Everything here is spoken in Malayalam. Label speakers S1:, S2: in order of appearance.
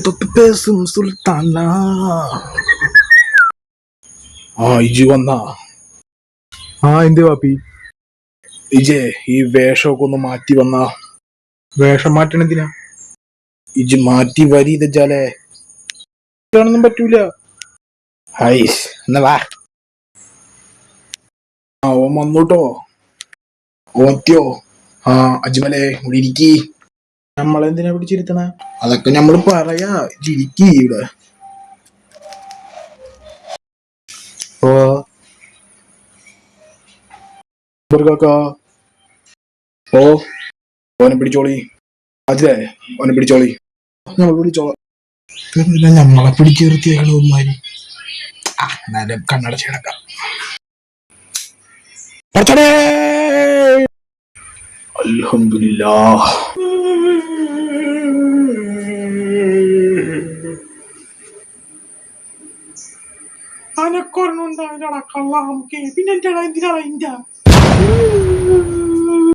S1: തൊട്ട് പേസും സുൽത്താന. ഇജി വന്നാ?
S2: എന്ത് പാപ്പി?
S1: ഇജേ ഈ വേഷമൊക്കെ ഒന്ന് മാറ്റി വന്നാ.
S2: വേഷം മാറ്റണെന്തിനാ?
S1: ഇജ് മാറ്റി വരീതജാലേ
S2: ൊന്നും പറ്റൂല.
S1: ഹൈസ് എന്നാ വാ. ഓൻ വന്നൂട്ടോ. ഓത്തിയോ? അജ്മലെ ഇവിടെ ഇരിക്കി.
S2: നമ്മളെന്തിനാ പിടിച്ചിരുത്തണ?
S1: അതൊക്കെ നമ്മള് പറയാ. ഇരിക്കി ഇവിടെ. ഓനെ പിടിച്ചോളി. അജേ ഓനെ പിടിച്ചോളി. നമ്മൾ പിടിച്ചോളാം. നമ്മളെ പിടിച്ചു നിർത്തിയേക്കണമാര്. എന്നാലും കണ്ണടച്ച് കിടക്കാം. അൽഹംദുലില്ലാഹ്.
S2: അനക്കൊരെണ്ണം ഉണ്ടാവില്ലടാ കള്ള. നമുക്ക് പിന്നെ എന്തിനാ ഇന്ത്യ